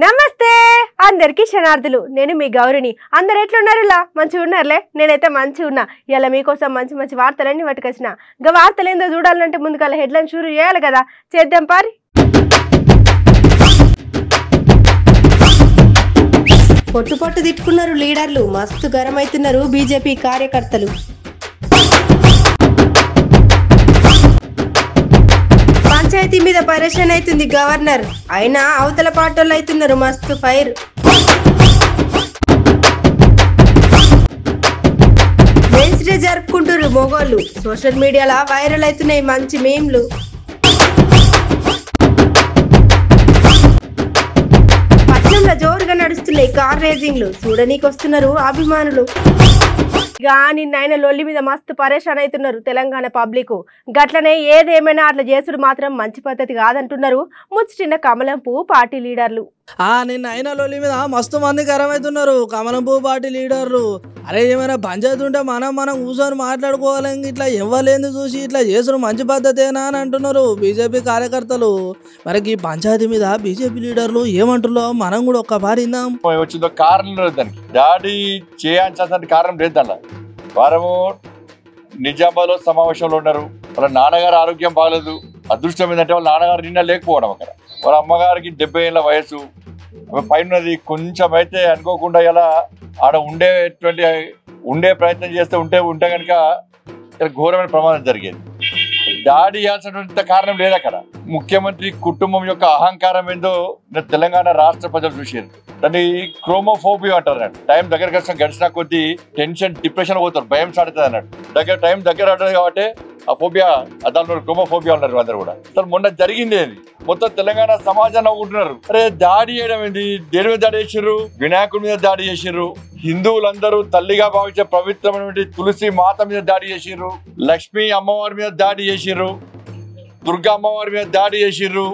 నమస్తే అందరికీ శనార్థులు. నేను మీ గౌరిని. అందరు ఎట్లున్నారులా? మంచిగా ఉన్నారులే. నేనైతే మంచిగా ఉన్నా. ఇలా మీకోసం మంచి మంచి వార్తలన్నీ పట్టుకొచ్చిన. ఇంకా వార్తలు ఏందో చూడాలంటే ముందుగా హెడ్లైన్ షూరు చేయాలి కదా. చేద్దాం పారి. పొట్టు పొట్టు తిట్టుకున్నారు లీడర్లు, మస్తు గరం అవుతున్నారు బీజేపీ కార్యకర్తలు. పంచాయతీ మీద పరేషాన్ అవుతుంది గవర్నర్, అయినా అవతల పాటోళ్ళు అవుతున్నారు మస్తు ఫైర్. మెన్స్ డే జరుపుకుంటారు మొగోళ్ళు, సోషల్ మీడియాలో వైరల్ అవుతున్నాయి మంచి మీమ్లు. పట్నంలో జోరుగా నడుస్తున్నాయి కార్ రేసింగ్లు, చూడనీకి వస్తున్నారు అభిమానులు. నిన్న లొల్లి మీద మస్తు పరేషాన్ అవుతున్నారు తెలంగాణ పబ్లిక్. గట్లనే ఏదేమైనా అట్లా చేసుడు మాత్రం మంచి పద్ధతి కాదంటున్నారు ముచ్చటిన్న కమలం పువ్వు పార్టీ లీడర్లు. నిన్న అయిన లొల్లి మీద మస్తు మంది గరమవుతున్నారు కమలం పువ్వు పార్టీ లీడర్లు. అరే ఏమైనా పంచాయతీ ఉంటే మనం కూర్చొని మాట్లాడుకోవాలి, ఇట్లా ఇవ్వలేదు చూసి ఇట్లా చేసుడు మంచి పద్ధతేనా అని అంటున్నారు బీజేపీ కార్యకర్తలు. మరి ఈ పంచాయతీ మీద బీజేపీ లీడర్లు ఏమంటున్నారో మనం కూడా ఒక్క పారిందాం. వచ్చిందో కారణం లేదు, దానికి దాడి చేయాల్సిన కారణం లేదు. దాంట్లో వారము నిజామాబాద్లో సమావేశంలో ఉన్నారు. వాళ్ళ నాన్నగారు ఆరోగ్యం బాగలేదు. అదృష్టం ఏంటంటే వాళ్ళ నాన్నగారు నిన్న లేకపోవడం, అక్కడ వాళ్ళ అమ్మగారికి 70 ఏళ్ళ వయసు, పైనది కొంచెం అయితే అనుకోకుండా ఇలా ఆడ ఉండే ప్రయత్నం చేస్తే ఉంటే కనుక ఘోరమైన ప్రమాదం జరిగేది. దాడి చేయాల్సినంత కారణం లేదు అక్కడ. ముఖ్యమంత్రి కుటుంబం యొక్క అహంకారం ఏందో తెలంగాణ రాష్ట్ర ప్రజలు చూసారు. దాన్ని క్రోమోఫోబియా అంటారు. టైం దగ్గర గడిచిన కొద్దీ టెన్షన్ డిప్రెషన్ పోతారు, భయం స్టార్ట్ అవుతుంది అన్నట్టు. టైం దగ్గర అంటారు కాబట్టి ఆ ఫోబియా, దాంట్లో క్రోమోఫోబియా ఉన్నారు అందరు కూడా. అసలు మొన్న జరిగింది అది మొత్తం తెలంగాణ సమాజాన్ని నవ్వుకుంటున్నారు. అరే దాడి చేయడం ఏంది? దేని మీద దాడి చేసిర్రు? వినాయకుడి మీద దాడి చేసిర్రు. హిందువులందరూ తల్లిగా భావించే పవిత్రమైనటువంటి తులసి మాత మీద దాడి చేసిర్రు. లక్ష్మీ అమ్మవారి మీద దాడి చేసిర్రు. దుర్గా అమ్మవారి మీద దాడి చేసిర్రు.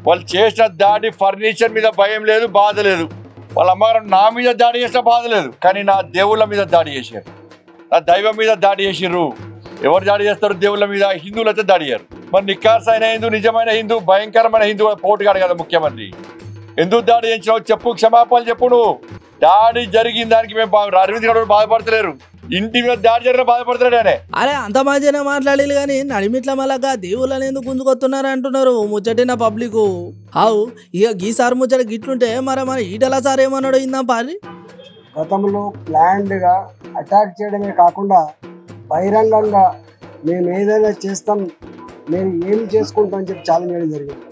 వాళ్ళు చేసిన దాడి ఫర్నిచర్ మీద భయం లేదు, బాధ లేదు. వాళ్ళ అమ్మగారు నా మీద దాడి చేసిన బాధ లేదు, కానీ నా దేవుళ్ళ మీద దాడి చేశారు, నా దైవం మీద దాడి చేసిర్రు. ఎవరు దాడి చేస్తారు? దేవుళ్ళ మీద. హిందువులు అయితే దాడి చేయరు. మరి నిఖార్స్ అయిన హిందూ, నిజమైన హిందూ, భయంకరమైన హిందూ పోటుగాడు కదా ముఖ్యమంత్రి. ఎందుకు దాడి చేయించినావు చెప్పు, క్షమాపణ చెప్పు. నువ్వు దాడి జరిగిన దానికి మేము అరవింద్ గారు బాధపడతలేరు, ఇంటి మీద దాడి జరిగిన బాధపడతాడు అనే. అరే అంత మంచిగా మాట్లాడాలి కానీ నడిమిట్ల మళ్ళా దేవుళ్ళని ఎందుకు గుంజుకొస్తున్నారు అంటున్నారు ముచ్చటిన పబ్లిక్. అవు ఇక గీసారి ముచ్చట గిట్లుంటే మన ఈటల సార్ ఏమన్నాడు ఇందాం పారి. గతంలో ప్లాన్డ్గా అటాక్ చేయడమే కాకుండా బహిరంగంగా మేము ఏదైనా చేస్తాం, మేము ఏమి చేసుకుంటాం అని చెప్పి ఛాలెంజ్ చేయడం జరిగింది.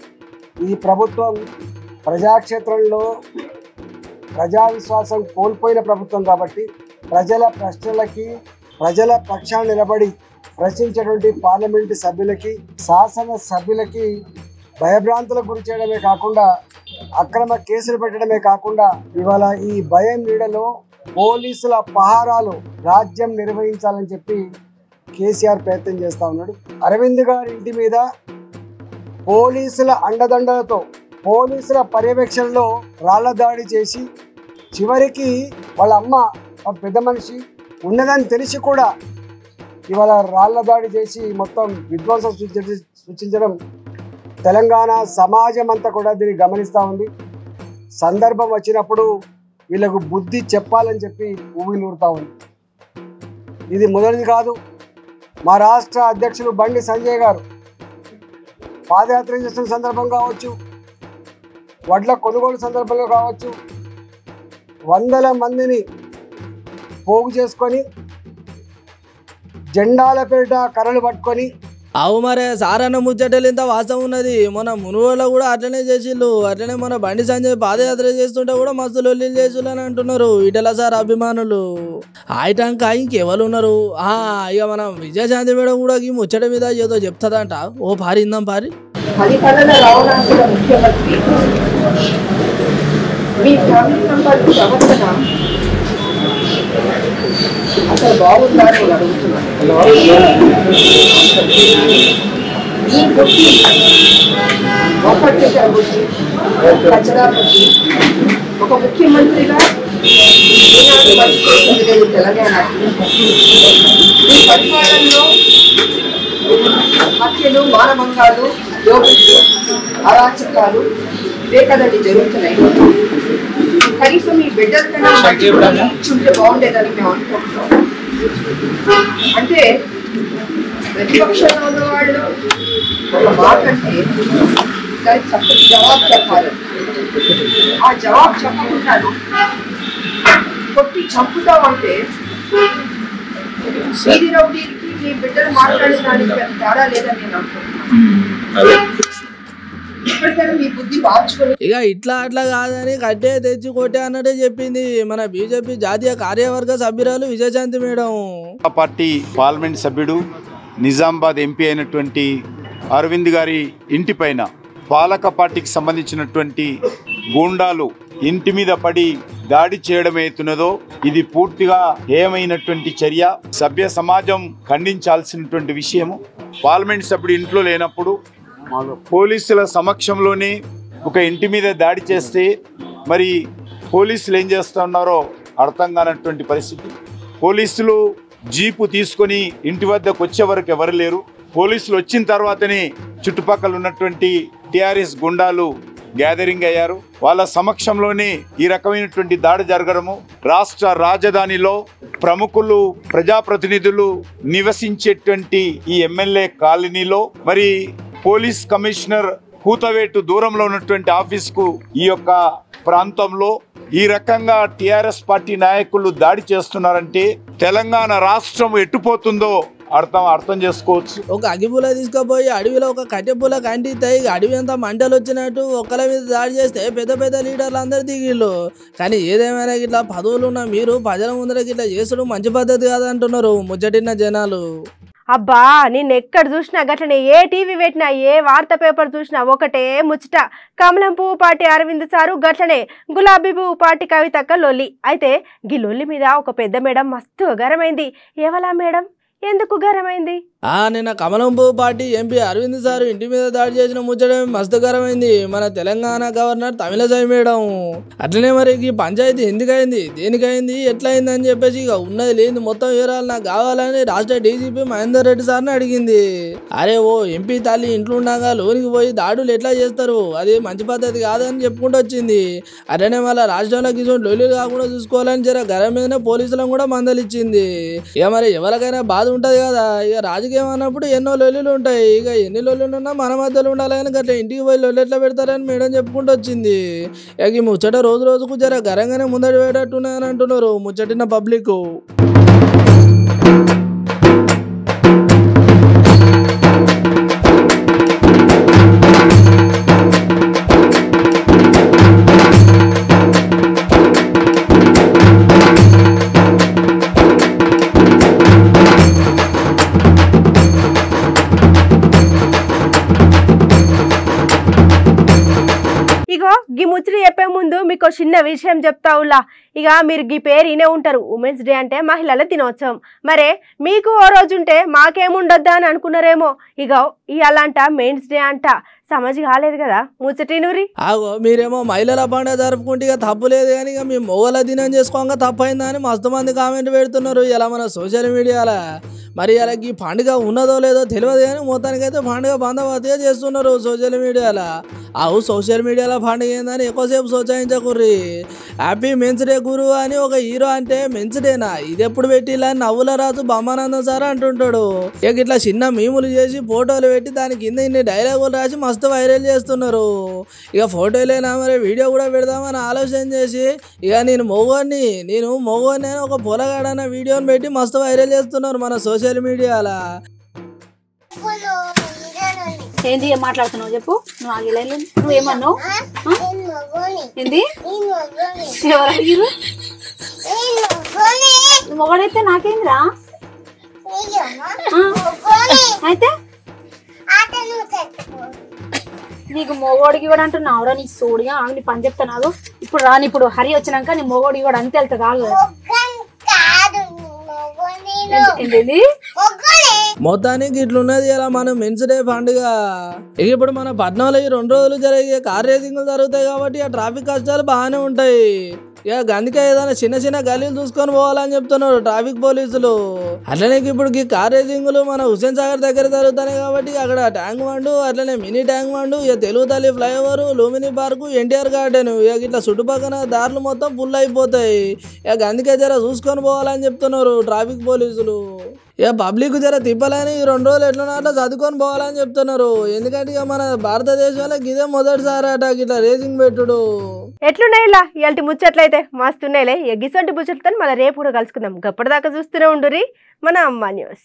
ఈ ప్రభుత్వం ప్రజాక్షేత్రంలో ప్రజా విశ్వాసం కోల్పోయిన ప్రభుత్వం కాబట్టి ప్రజల ప్రశ్నలకి, ప్రజల పక్షాన్ని నిలబడి ప్రశ్నించేటువంటి పార్లమెంటు సభ్యులకి, శాసన సభ్యులకి భయభ్రాంతులకు గురి చేయడమే కాకుండా అక్రమ కేసులు పెట్టడమే కాకుండా ఇవాళ ఈ భయం నీడలో పోలీసుల పహారాలు రాజ్యం నిర్వహించాలని చెప్పి కేసీఆర్ ప్రయత్నం చేస్తూ ఉన్నాడు. అరవింద్ గారి ఇంటి మీద పోలీసుల అండదండలతో, పోలీసుల పర్యవేక్షణలో రాళ్ల దాడి చేసి చివరికి వాళ్ళ అమ్మ పెద్ద మనిషి ఉన్నదని తెలిసి కూడా ఇవాళ రాళ్ల దాడి చేసి మొత్తం విధ్వంసం సృష్టించడం తెలంగాణ సమాజం అంతా కూడా దీన్ని గమనిస్తూ ఉంది. సందర్భం వచ్చినప్పుడు వీళ్ళకు బుద్ధి చెప్పాలని చెప్పి ఊగిలూరుతూ ఉంది. ఇది మొదటిది కాదు. మా రాష్ట్ర అధ్యక్షులు బండి సంజయ్ గారు పాదయాత్ర చేస్తున్న సందర్భం కావచ్చు, వడ్ల కొనుగోలు సందర్భంలో కావచ్చు, 100 మందిని పోగు చేసుకొని జెండాల పేరిట కర్రలు పట్టుకొని. అవు మరే సారన్న ముచ్చటలు ఇంత వాసం ఉన్నది. మన మునుగోలో కూడా అట్లనే చేసిళ్ళు. అట్లనే మన బండి సంజయ్ పాదయాత్ర చేస్తుంటే కూడా మస్తు లొల్లి చేసిళ్ళు అని అంటున్నారు ఈటల సార్ అభిమానులు. ఆయటంక ఇంకెవరు ఉన్నారు? ఇక మనం విజయశాంతి మేడం కూడా ఈ ముచ్చట మీద ఏదో చెప్తుందంట. ఓ పారిందాం పారి. అసలు బాగుందా అని అడుగుతున్నాను. ఈ బుద్ధి ఒక్కటి బుద్ధి కచరా బుద్ధి ఒక ముఖ్యమంత్రిగా ఈనాడు తెలంగాణకి ఈ పరిపాలనలో హత్యలు, మానభంగాలు, దోపిడీలు అరాచకాలు ఇవే కదండి జరుగుతున్నాయి. కనీసం ఈ బిడ్డల కన్నా ఇచ్చుంటే బాగుండేదని మేము అనుకుంటున్నాం. అంటే ప్రతిపక్షంలో ఉన్న వాళ్ళు ఒక మాట అంటే దానికి చక్కటి జవాబు చెప్పాలి. ఆ జవాబు చెప్పకుండాను కొట్టి చంపుతామంటే వీధి రౌడీలకి మీ బిడ్డలు మాట్లాడడానికి తేడా లేదని నేను అనుకుంటున్నాను. ఇప్పటికైనా మీ బుద్ధి మార్చుకొని ఇక ఇట్లా అట్లా కాదని కట్టే తెచ్చి కొట్టే అన్నట్టే చెప్పింది మన బీజేపీ జాతీయ కార్యవర్గ సభ్యురాలు విజయశాంతి మేడం. పార్టీ పార్లమెంట్ సభ్యుడు నిజామాబాద్ ఎంపీ అయినటువంటి అరవింద్ గారి ఇంటి పైన పాలక పార్టీకి సంబంధించినటువంటి గూండాలు ఇంటి మీద పడి దాడి చేయడం అవుతున్నదో ఇది పూర్తిగా హేయమైనటువంటి చర్య. సభ్య సమాజం ఖండించాల్సినటువంటి విషయము. పార్లమెంట్ సభ్యుడు ఇంట్లో లేనప్పుడు పోలీసుల సమక్షంలోనే ఒక ఇంటి మీద దాడి చేస్తే మరి పోలీసులు ఏం చేస్తున్నారో అర్థం కానటువంటి పరిస్థితి. పోలీసులు జీపు తీసుకొని ఇంటి వద్దకు వచ్చే వరకు ఎవరు లేరు. పోలీసులు వచ్చిన తర్వాతనే చుట్టుపక్కల ఉన్నటువంటి టిఆర్ఎస్ గుండాలు గ్యాదరింగ్ అయ్యారు. వాళ్ళ సమక్షంలోనే ఈ రకమైనటువంటి దాడి జరగడము. రాష్ట్ర రాజధానిలో ప్రముఖులు ప్రజాప్రతినిధులు నివసించేటువంటి ఈ ఎమ్మెల్యే కాలనీలో మరి పోలీస్ కమిషనర్ కూతవేటు దూరంలో ఉన్నటువంటి ఆఫీస్కు ఈ యొక్క ప్రాంతంలో ఈ రకంగా టిఆర్ఎస్ పార్టీ నాయకులు దాడి చేస్తున్నారంటే తెలంగాణ రాష్ట్రం ఎట్టుపోతుందో అర్థం చేసుకోవచ్చు. ఒక అగిపుల తీసుకుపోయి అడవిలో ఒక కట్టెపుల కంటిస్తాయి. అడవి అంతా మంటలు వచ్చినట్టు ఒక్కల మీద దాడి చేస్తే పెద్ద పెద్ద లీడర్లు అందరు దిగిళ్ళు. కానీ ఏదేమైనా ఇట్లా పదవులు ఉన్న మీరు ప్రజల ముందరకి ఇట్లా చేసుడు మంచి పద్ధతి కాదంటున్నారు ముచ్చటిన్న జనాలు. అబ్బా నేను ఎక్కడ చూసినా గట్లనే ఏ టీవీ పెట్టినా ఏ వార్త పేపర్ చూసినా ఒకటే ముచ్చట. కమలం పువ్వు పార్టీ అరవింద్ సారు గట్లనే గులాబీ పువ్వు పార్టీ కవితక్క లొల్లి. అయితే గీ లొల్లి మీద ఒక పెద్ద మేడం మస్తు గరమైంది. ఎవలా మేడం ఎందుకు గరమైంది? నిన్న కమలం పువ్వు పార్టీ ఎంపీ అరవింద్ సారు ఇంటి మీద దాడి చేసిన ముచ్చడం మస్తుకరమైంది. మన తెలంగాణ గవర్నర్ తమిళసై మేడం అట్లనే మరి ఈ పంచాయతీ ఎందుకైంది, దేనికైంది, ఎట్లయింది అని చెప్పేసి ఇక ఉన్నది లేని మొత్తం వివరాలు నాకు కావాలని రాష్ట్ర డీజీపీ మహేందర్ రెడ్డి సార్ని అడిగింది. అరే ఓ ఎంపీ తల్లి ఇంట్లో ఉండగా లోనికి పోయి దాడులు ఎట్లా చేస్తారు, అది మంచి పద్ధతి కాదని చెప్పుకుంటూ వచ్చింది. అట్లనే మళ్ళీ రాష్ట్రంలోకి ఇటువంటి లొల్లులు కాకుండా చూసుకోవాలని జర గరం మీదనే పోలీసులను కూడా మందలిచ్చింది. ఇక మరి ఎవరికైనా బాధ ఉంటది కదా. ఇక రాజకీయం అన్నప్పుడు ఎన్నో లొల్లులు ఉంటాయి. ఇక ఎన్ని లొల్లులు ఉన్నా మన మధ్యలో ఉండాలి కానీ అట్లా ఇంటికి పోయి లొల్లు ఎట్లా పెడతారని మేడం చెప్పుకుంటూ వచ్చింది. ఇక ఈ ముచ్చట రోజు రోజుకు జర గరంగానే ముందడి వేయటట్టున్నాయని అంటున్నారు ముచ్చటిన పబ్లిక్. గీ ముచ్చట చెప్పే ముందు మీకు చిన్న విషయం చెప్తా ఉల్లా. ఇక మీరు గీ పేరు ఇనే ఉంటారు, ఉమెన్స్ డే అంటే మహిళల దినోత్సవం. మరే మీకు ఓ రోజు ఉంటే మాకేముండొద్దా అని అనుకున్నారేమో. ఇక ఇవాళంట మెయిన్స్ డే అంట. సమజ్ కాలేదు కదా ముచ్చటినూరి. మీరేమో మహిళల పండుగ జరుపుకుంటే ఇక తప్పు లేదు కానీ ఇక మీ మొగల దినం చేసుకోగా తప్పైందా అని మస్తు మంది కామెంట్ పెడుతున్నారు ఇలా మన సోషల్ మీడియాలో. మరి అలాగే ఈ పండుగ ఉన్నదో లేదో తెలియదు కానీ మొత్తానికైతే పండుగ బందోబస్తుగా చేస్తున్నారు సోషల్ మీడియాలో. సోషల్ మీడియాలో పండుగ ఏందని ఎక్కువసేపు సోచాయించకుర్రి. హ్యాపీ మెన్స్ డే గురు అని ఒక హీరో అంటే మెన్స్ డేనా ఇది ఎప్పుడు పెట్టిలా నవ్వుల రాజు బొమ్మానందం సార్ అంటుంటాడు. ఇక ఇట్లా చిన్న మీములు చేసి ఫోటోలు పెట్టి దాని కింద ఇన్ని డైలాగులు రాసి మస్తు వైరల్ చేస్తున్నారు. ఇక ఫోటోలేనా మరి వీడియో కూడా పెడదామని ఆలోచన చేసి ఇక నేను మొగోని అని ఒక పొలగాడన్న వీడియోని పెట్టి మస్తు వైరల్ చేస్తున్నారు మన సోషల్ మీడియాలో. ఏంది ఏం మాట్లాడుతున్నావు చెప్పు. నువ్వు ఆగలేదు, నువ్వేమన్నావు? ఏంది ఎవరు అడిగిరు? మొగడైతే నాకేందిరా అయితే నీకు మొగోడికి కూడా అంటున్నావురా నీ సోడిగా నీ పని చెప్తా. నాకు ఇప్పుడు రాని ఇప్పుడు హరి వచ్చినాక నీ మొగోడికి కూడా అంతే వెళ్తుంది. ఆగు మొత్తానికి ఇట్లున్నది ఇలా మన మెన్స్ డే పండుగ. ఇక ఇప్పుడు మన పట్నంలో ఈ 2 రోజులు జరిగే కార్ రేసింగ్లు జరుగుతాయి కాబట్టి ఆ ట్రాఫిక్ కష్టాలు బాగానే ఉంటాయి. ఇక అందుకే ఏదైనా చిన్న చిన్న గలీలు చూసుకొని పోవాలని చెప్తున్నారు ట్రాఫిక్ పోలీసులు. అట్లనే ఇప్పుడు ఈ కార్ రేసింగ్లు మన హుస్సేన్ సాగర్ దగ్గర జరుగుతున్నాయి కాబట్టి అక్కడ ట్యాంక్ బండ్, అట్లనే మినీ ట్యాంక్ బండ్, ఇక తెలుగు తల్లి ఫ్లైఓవర్, లూమిని పార్కు, ఎన్టీఆర్ గార్డెన్, ఇక ఇట్లా చుట్టుపక్కల దారులు మొత్తం ఫుల్ అయిపోతాయి. ఇక అందుకే జర చూసుకొని పోవాలని చెప్తున్నారు ట్రాఫిక్ పోలీసులు. ఇక పబ్లిక్ జర తిప్పాలని 2 రోజులు ఎట్లనో అట్లా చదువుకొని పోవాలని చెప్తున్నారు. ఎందుకంటే ఇక మన భారతదేశంలో ఇదే మొదటిసారి అట ఇట్లా రేసింగ్ పెట్టుడు. ఎట్లున్నాయి ఇలా ఇలాంటి ముచ్చట్లయితే మస్తున్నాయిలే. ఎగ్గిసంటి ముచ్చట్లతో మళ్ళీ రేపు కూడా కలుసుకుందాం. గప్పటిదాకా చూస్తూనే ఉండుర్రి మన అమ్మ న్యూస్.